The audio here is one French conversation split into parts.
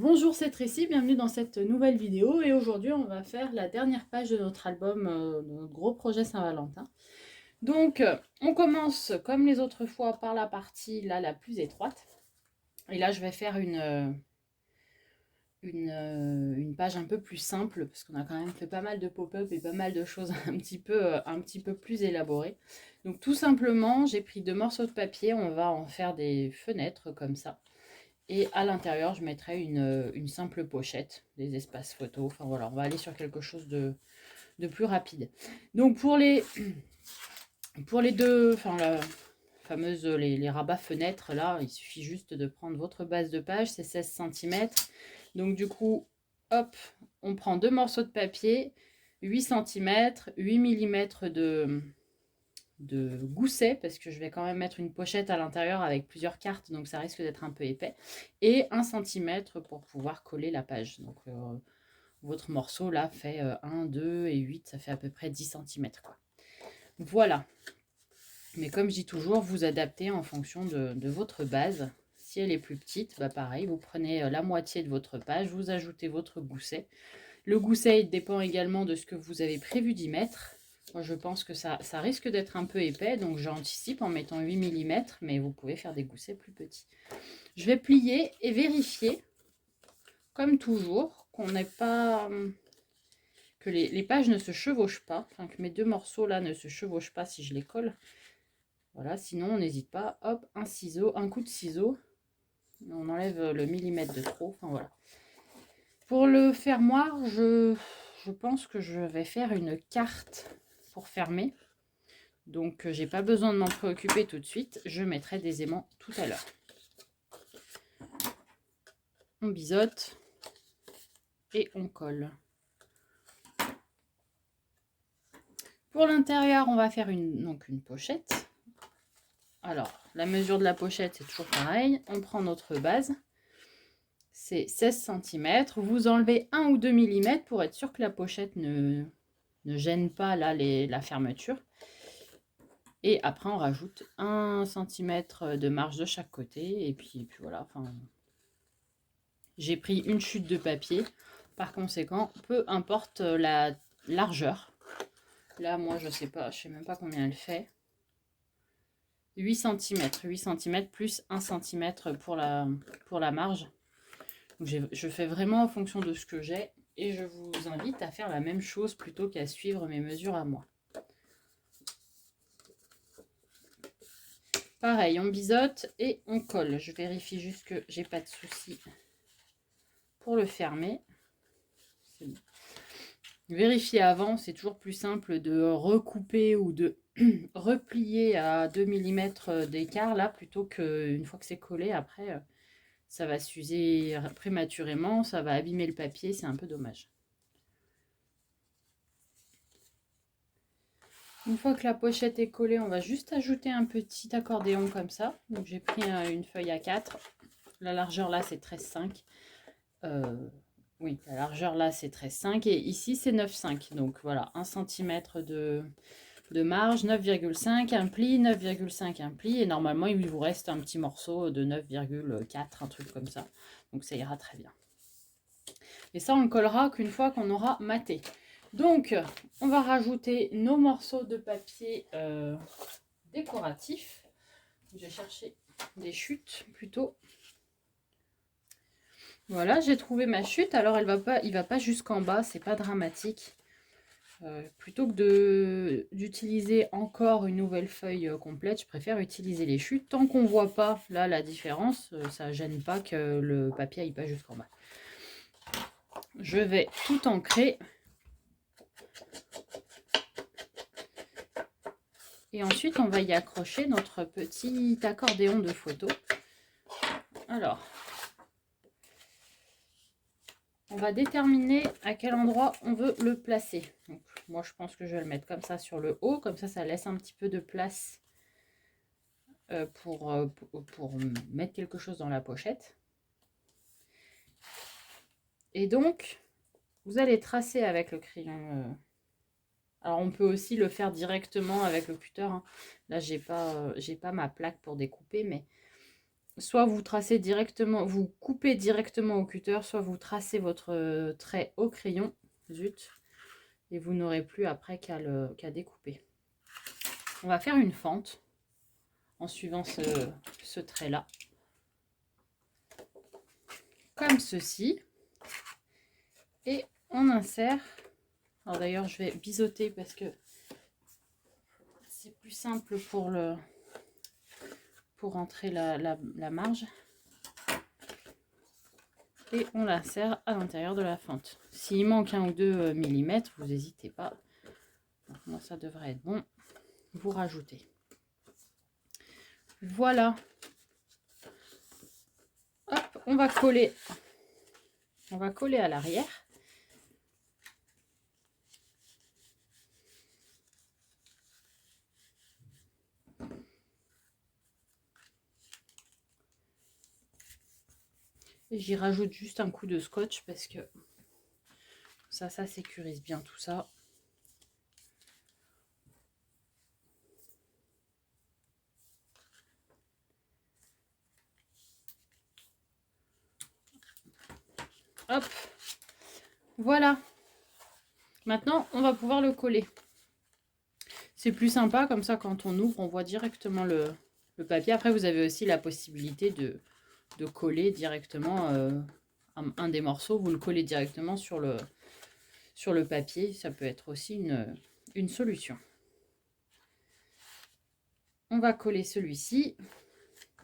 Bonjour, c'est Tracy, bienvenue dans cette nouvelle vidéo et aujourd'hui on va faire la dernière page de notre album, de notre gros projet Saint-Valentin. Donc on commence comme les autres fois par la partie là la plus étroite et là je vais faire une page un peu plus simple parce qu'on a quand même fait pas mal de pop-up et pas mal de choses un petit peu plus élaborées. Donc tout simplement j'ai pris 2 morceaux de papier, on va en faire des fenêtres comme ça. Et à l'intérieur, je mettrai une simple pochette, des espaces photos. Enfin voilà, on va aller sur quelque chose de plus rapide. Donc pour les deux, enfin la fameuse, les rabats fenêtres, là, il suffit juste de prendre votre base de page, c'est 16 cm. Donc du coup, hop, on prend 2 morceaux de papier, 8 cm, 8 mm de gousset parce que je vais quand même mettre une pochette à l'intérieur avec plusieurs cartes, donc ça risque d'être un peu épais, et 1 cm pour pouvoir coller la page. Donc votre morceau là fait 1, 2 et 8, ça fait à peu près 10 cm quoi. Voilà, mais comme je dis toujours, vous adaptez en fonction de votre base. Si elle est plus petite, bah pareil, vous prenez la moitié de votre page, vous ajoutez votre gousset. Le gousset dépend également de ce que vous avez prévu d'y mettre. Moi, je pense que ça risque d'être un peu épais, donc j'anticipe en mettant 8 mm, mais vous pouvez faire des goussets plus petits. Je vais plier et vérifier, comme toujours, qu'on n'ait pas... que les pages ne se chevauchent pas, enfin que mes 2 morceaux-là ne se chevauchent pas si je les colle. Voilà, sinon on n'hésite pas, hop, un coup de ciseau, on enlève le millimètre de trop, enfin voilà. Pour le fermoir, je pense que je vais faire une carte pour fermer. Donc, j'ai pas besoin de m'en préoccuper tout de suite. Je mettrai des aimants tout à l'heure. On biseaute et on colle. Pour l'intérieur, on va faire donc une pochette. Alors, la mesure de la pochette, c'est toujours pareil. On prend notre base. C'est 16 cm. Vous enlevez 1 ou 2 mm pour être sûr que la pochette ne gêne pas là, la fermeture. Et après, on rajoute 1 cm de marge de chaque côté. Et puis voilà. Enfin, j'ai pris une chute de papier. Par conséquent, peu importe la largeur. Là, moi, je sais pas, je sais même pas combien elle fait. 8 cm. 8 cm plus 1 cm pour la marge. Donc, je fais vraiment en fonction de ce que j'ai. Et je vous invite à faire la même chose plutôt qu'à suivre mes mesures à moi. Pareil, on biseaute et on colle. Je vérifie juste que j'ai pas de soucis pour le fermer. C'est bon. Vérifier avant, c'est toujours plus simple de recouper ou de replier à 2 mm d'écart là, plutôt qu'une fois que c'est collé, après ça va s'user prématurément, ça va abîmer le papier, c'est un peu dommage. Une fois que la pochette est collée, on va juste ajouter un petit accordéon comme ça. Donc j'ai pris une feuille A4. La largeur là c'est 13,5. Oui, la largeur là c'est 13,5 et ici c'est 9,5. Donc voilà, 1 cm de marge, 9,5, un pli, 9,5, un pli. Et normalement il vous reste un petit morceau de 9,4, un truc comme ça. Donc ça ira très bien. Et ça on le collera qu'une fois qu'on aura maté. Donc, on va rajouter nos morceaux de papier décoratifs. Je vais chercher des chutes plutôt. Voilà, j'ai trouvé ma chute. Alors, il va pas jusqu'en bas, c'est pas dramatique. Plutôt que d'utiliser encore une nouvelle feuille complète, je préfère utiliser les chutes. Tant qu'on voit pas là la différence, ça gêne pas que le papier aille pas jusqu'en bas. Je vais tout ancrer. Et ensuite, on va y accrocher notre petit accordéon de photo. Alors, on va déterminer à quel endroit on veut le placer. Donc, moi, je pense que je vais le mettre comme ça sur le haut. Comme ça laisse un petit peu de place pour mettre quelque chose dans la pochette. Et donc, vous allez tracer avec le crayon. Alors, on peut aussi le faire directement avec le cutter. Hein. Là, j'ai pas ma plaque pour découper, mais soit vous tracez directement, vous coupez directement au cutter, soit vous tracez votre trait au crayon, zut, et vous n'aurez plus après qu'à découper. On va faire une fente en suivant ce trait-là, comme ceci, et on insère. Alors d'ailleurs, je vais biseauter parce que c'est plus simple pour rentrer la marge. Et on l'insère à l'intérieur de la fente. S'il manque 1 ou 2 millimètres, vous n'hésitez pas. Donc, moi, ça devrait être bon. Vous rajoutez. Voilà. Hop, on va coller. On va coller à l'arrière. Et j'y rajoute juste un coup de scotch parce que ça sécurise bien tout ça. Hop, voilà. Maintenant, on va pouvoir le coller. C'est plus sympa comme ça quand on ouvre, on voit directement le papier. Après, vous avez aussi la possibilité de coller directement un des morceaux. Vous le collez directement sur le papier. Ça peut être aussi une solution. On va coller celui-ci.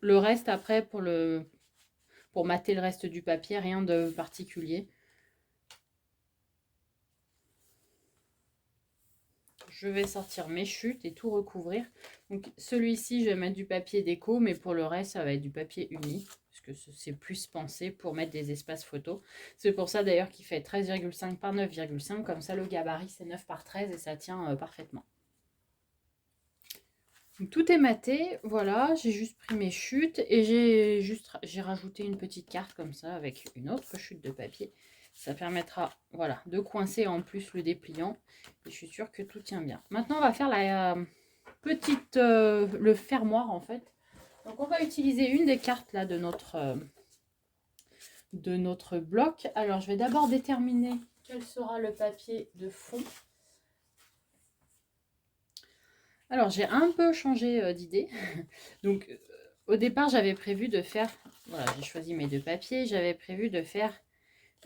Le reste après, pour mater le reste du papier, rien de particulier. Je vais sortir mes chutes et tout recouvrir. Donc celui-ci, je vais mettre du papier déco, mais pour le reste, ça va être du papier uni, parce que c'est plus pensé pour mettre des espaces photos. C'est pour ça d'ailleurs qu'il fait 13,5 par 9,5, comme ça le gabarit c'est 9 par 13 et ça tient parfaitement. Donc, tout est maté, voilà, j'ai juste pris mes chutes et j'ai rajouté une petite carte comme ça avec une autre chute de papier. Ça permettra, voilà, de coincer en plus le dépliant. Et je suis sûre que tout tient bien. Maintenant, on va faire la le fermoir en fait. Donc, on va utiliser une des cartes là de notre bloc. Alors, je vais d'abord déterminer quel sera le papier de fond. Alors, j'ai un peu changé d'idée. Donc, au départ, j'avais prévu de faire... Voilà, j'ai choisi mes 2 papiers. J'avais prévu de faire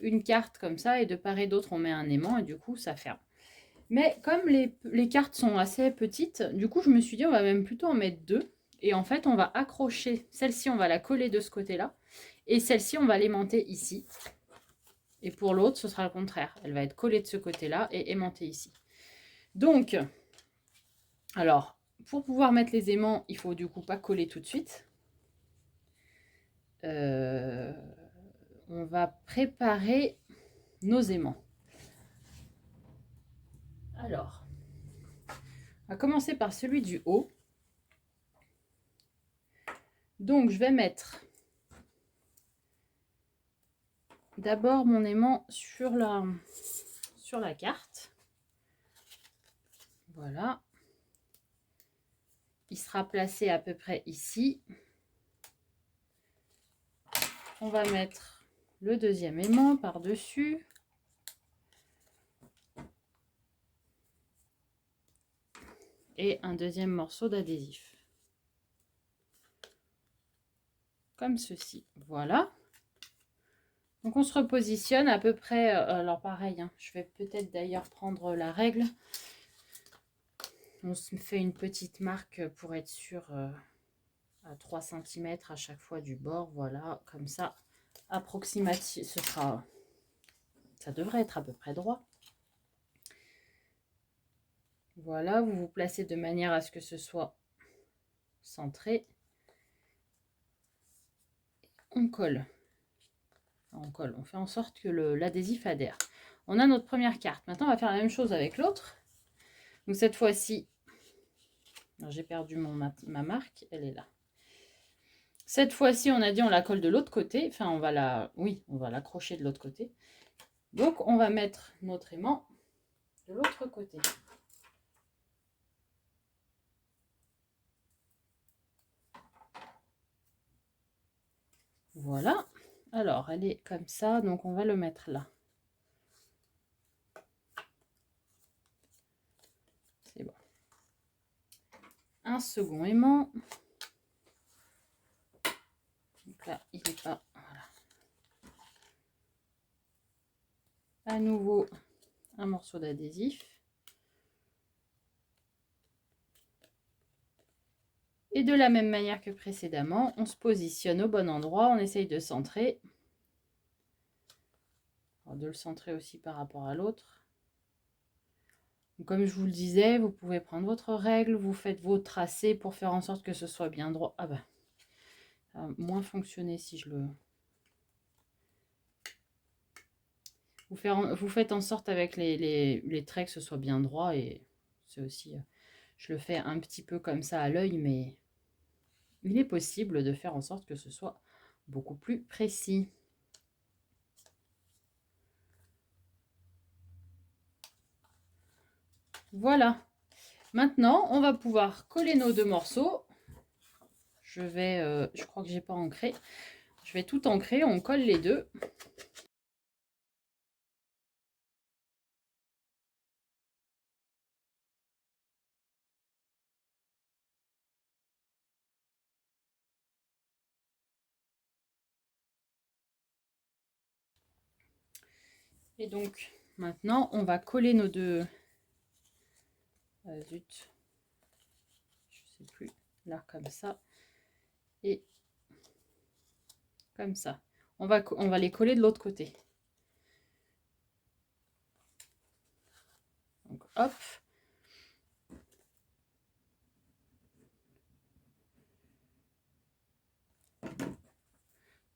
une carte comme ça et de part et d'autre, on met un aimant et du coup, ça ferme. Mais comme les cartes sont assez petites, du coup, je me suis dit, on va même plutôt en mettre 2. Et en fait, on va accrocher. Celle-ci, on va la coller de ce côté-là. Et celle-ci, on va l'aimanter ici. Et pour l'autre, ce sera le contraire. Elle va être collée de ce côté-là et aimantée ici. Donc... Alors, pour pouvoir mettre les aimants, il faut du coup pas coller tout de suite. On va préparer nos aimants. Alors, on va commencer par celui du haut. Donc, je vais mettre d'abord mon aimant sur la carte. Voilà. Il sera placé à peu près ici. On va mettre le deuxième aimant par-dessus. Et un deuxième morceau d'adhésif. Comme ceci. Voilà. Donc on se repositionne à peu près, alors pareil, hein, je vais peut-être d'ailleurs prendre la règle. On se fait une petite marque pour être sûr à 3 cm à chaque fois du bord, voilà, comme ça, approximatif, ça devrait être à peu près droit. Voilà, vous vous placez de manière à ce que ce soit centré. On colle. On colle, on fait en sorte que l'adhésif adhère. On a notre première carte. Maintenant, on va faire la même chose avec l'autre. Donc cette fois-ci, j'ai perdu ma marque, elle est là. Cette fois-ci, on a dit on la colle de l'autre côté. Enfin, on va l'accrocher de l'autre côté. Donc, on va mettre notre aimant de l'autre côté. Voilà. Alors, elle est comme ça, donc on va le mettre là. C'est bon. Un second aimant. Donc là, il n'est pas... Voilà. À nouveau, un morceau d'adhésif. Et de la même manière que précédemment, on se positionne au bon endroit, on essaye de centrer. Alors de le centrer aussi par rapport à l'autre. Comme je vous le disais, vous pouvez prendre votre règle, vous faites vos tracés pour faire en sorte que ce soit bien droit. Ah bah, ça va moins fonctionner si je le... Vous faites en sorte avec les traits que ce soit bien droit, et c'est aussi... Je le fais un petit peu comme ça à l'œil, mais il est possible de faire en sorte que ce soit beaucoup plus précis. Voilà. Maintenant, on va pouvoir coller nos deux morceaux. Je crois que j'ai pas ancré. Je vais tout ancrer, on colle les deux. Et donc, maintenant, on va coller nos deux... zut. Je sais plus. Là, comme ça. Et comme ça. On va les coller de l'autre côté. Donc, hop.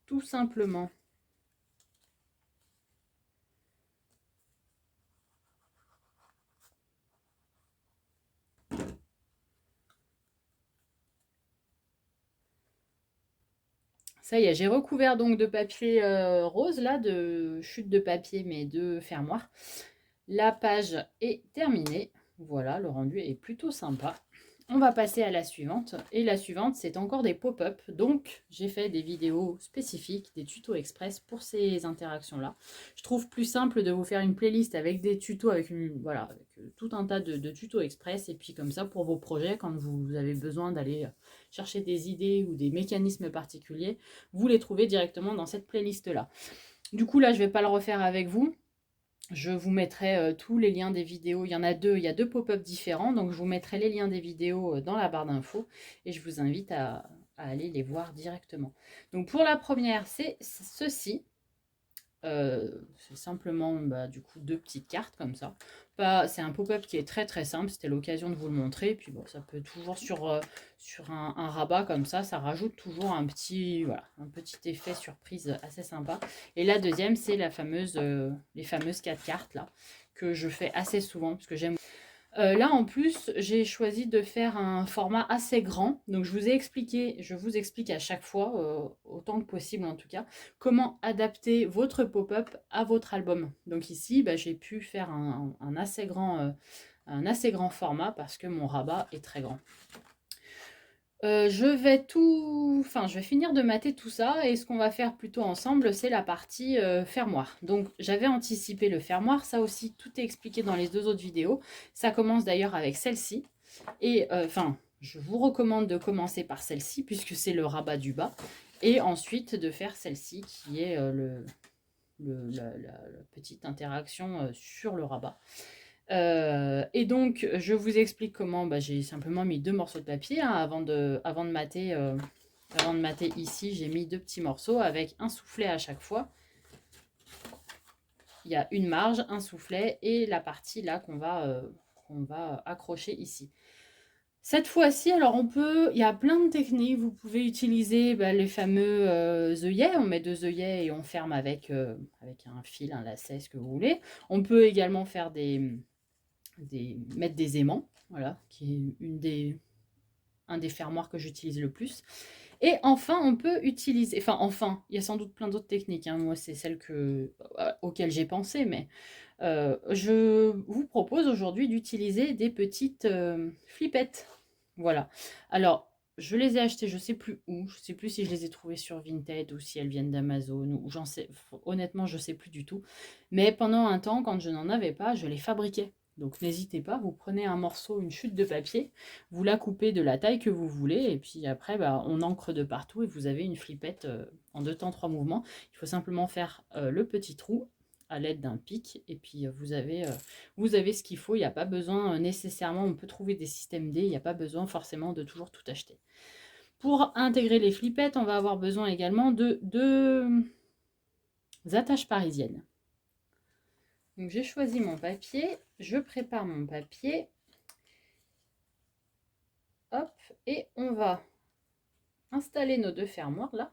Tout simplement. Ça y est, j'ai recouvert donc de papier rose, là, de chute de papier, mais de fermoir. La page est terminée. Voilà, le rendu est plutôt sympa. On va passer à la suivante. Et la suivante, c'est encore des pop-up. Donc, j'ai fait des vidéos spécifiques, des tutos express pour ces interactions-là. Je trouve plus simple de vous faire une playlist avec des tutos, avec tout un tas de tutos express. Et puis comme ça, pour vos projets, quand vous avez besoin d'aller chercher des idées ou des mécanismes particuliers, vous les trouvez directement dans cette playlist-là. Du coup, là, je ne vais pas le refaire avec vous. Je vous mettrai tous les liens des vidéos. Il y en a deux, il y a deux pop-up différents. Donc, je vous mettrai les liens des vidéos dans la barre d'infos. Et je vous invite à aller les voir directement. Donc, pour la première, c'est ceci. C'est simplement du coup deux petites cartes comme ça. C'est un pop-up qui est très très simple, c'était l'occasion de vous le montrer. Puis bon, ça peut toujours sur un rabat comme ça rajoute toujours un petit effet surprise assez sympa. Et la deuxième, c'est les fameuses 4 cartes là que je fais assez souvent parce que j'aime. Là, en plus, j'ai choisi de faire un format assez grand. Donc, je vous explique à chaque fois, autant que possible en tout cas, comment adapter votre pop-up à votre album. Donc ici, j'ai pu faire un assez grand format parce que mon rabat est très grand. Je vais finir de mater tout ça et ce qu'on va faire plutôt ensemble, c'est la partie fermoir. Donc, j'avais anticipé le fermoir, ça aussi, tout est expliqué dans les deux autres vidéos. Ça commence d'ailleurs avec celle-ci. Et je vous recommande de commencer par celle-ci puisque c'est le rabat du bas. Et ensuite de faire celle-ci qui est la petite interaction sur le rabat. Et donc, je vous explique comment j'ai simplement mis deux morceaux de papier avant de mater. Avant de mater ici, j'ai mis deux petits morceaux avec un soufflet à chaque fois. Il y a une marge, un soufflet et la partie là qu'on va accrocher ici. Cette fois-ci, alors il y a plein de techniques. Vous pouvez utiliser les fameux œillets. On met deux œillets et on ferme avec un fil, un lacet, ce que vous voulez. On peut également faire mettre des aimants, voilà, qui est un des fermoirs que j'utilise le plus. Et enfin, on peut utiliser, il y a sans doute plein d'autres techniques, hein. Moi, c'est celle auxquelles j'ai pensé, mais je vous propose aujourd'hui d'utiliser des petites flippettes. Voilà. Alors, je les ai achetées, je sais plus où, je sais plus si je les ai trouvées sur Vinted ou si elles viennent d'Amazon, ou j'en sais, honnêtement, je sais plus du tout. Mais pendant un temps, quand je n'en avais pas, je les fabriquais. Donc n'hésitez pas, vous prenez un morceau, une chute de papier, vous la coupez de la taille que vous voulez, et puis après, bah, on encre de partout et vous avez une flippette en 2 temps, 3 mouvements. Il faut simplement faire le petit trou à l'aide d'un pic, et puis vous avez ce qu'il faut. Il n'y a pas besoin nécessairement, on peut trouver des systèmes D, il n'y a pas besoin forcément de toujours tout acheter. Pour intégrer les flippettes, on va avoir besoin également de deux attaches parisiennes. Donc j'ai choisi mon papier, je prépare mon papier. Hop, et on va installer nos deux fermoirs là.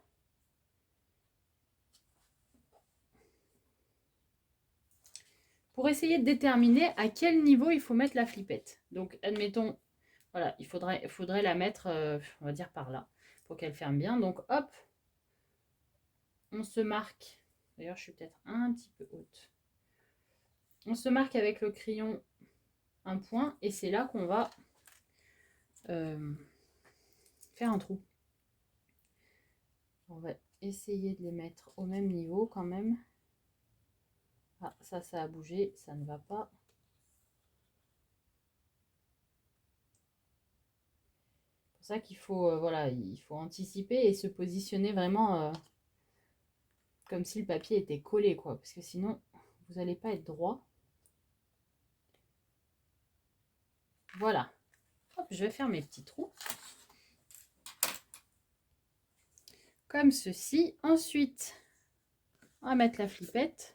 Pour essayer de déterminer à quel niveau il faut mettre la flippette. Donc admettons, voilà, il faudrait la mettre, on va dire par là, pour qu'elle ferme bien. Donc hop, on se marque, d'ailleurs je suis peut-être un petit peu haute. On se marque avec le crayon un point et c'est là qu'on va faire un trou. On va essayer de les mettre au même niveau quand même. Ah, ça a bougé, ça ne va pas. C'est pour ça qu'il faut, voilà, il faut anticiper et se positionner vraiment comme si le papier était collé, quoi. Parce que sinon, vous n'allez pas être droit. Voilà. Hop, je vais faire mes petits trous. Comme ceci. Ensuite, on va mettre la flippette.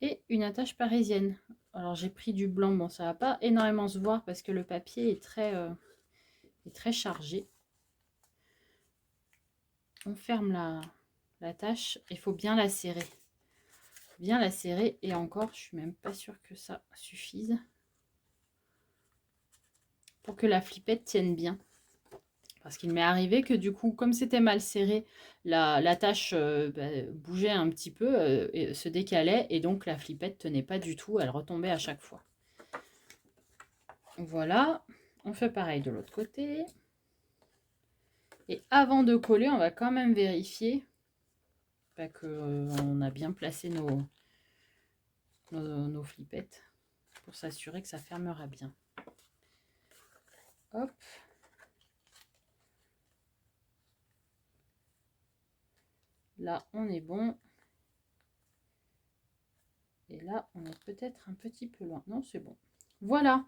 Et une attache parisienne. Alors j'ai pris du blanc, bon ça va pas énormément se voir parce que le papier est très chargé. On ferme l'attache, il faut bien la serrer. Bien la serrer et encore je suis même pas sûre que ça suffise. Pour que la flippette tienne bien. Parce qu'il m'est arrivé que du coup, comme c'était mal serré, l'attache bougeait un petit peu, et se décalait, et donc la flippette tenait pas du tout, elle retombait à chaque fois. Voilà, on fait pareil de l'autre côté. Et avant de coller, on va quand même vérifier qu'on a bien placé nos flippettes pour s'assurer que ça fermera bien. Hop. Là, on est bon. Et là, on est peut-être un petit peu loin. Non, c'est bon. Voilà.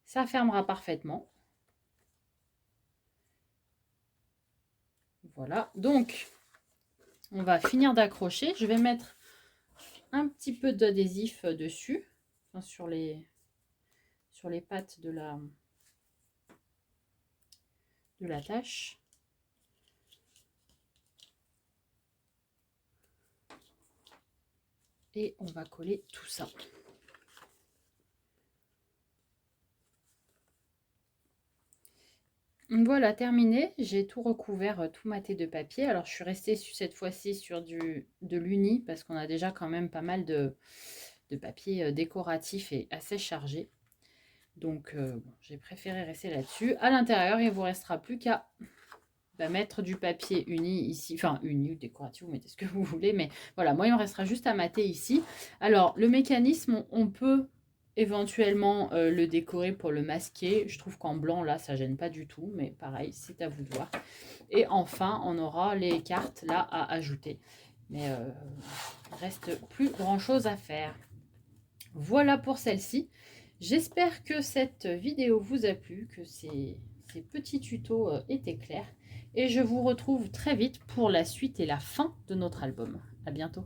Ça fermera parfaitement. Voilà. Donc, on va finir d'accrocher. Je vais mettre un petit peu d'adhésif dessus, enfin, sur les pattes de l'attache. Et on va coller tout ça. Voilà, terminé. J'ai tout recouvert, tout maté de papier. Alors, je suis restée cette fois-ci sur de l'uni parce qu'on a déjà quand même pas mal de papier décoratif et assez chargé. Donc, bon, j'ai préféré rester là-dessus. À l'intérieur, il ne vous restera plus qu'à mettre du papier uni ici. Enfin, uni ou décoratif, vous mettez ce que vous voulez. Mais voilà, moi, il me restera juste à mater ici. Alors, le mécanisme, on peut éventuellement le décorer pour le masquer. Je trouve qu'en blanc, là, ça gêne pas du tout. Mais pareil, c'est à vous de voir. Et enfin, on aura les cartes là à ajouter. Mais il reste plus grand-chose à faire. Voilà pour celle-ci. J'espère que cette vidéo vous a plu, que ces petits tutos étaient clairs. Et je vous retrouve très vite pour la suite et la fin de notre album. À bientôt.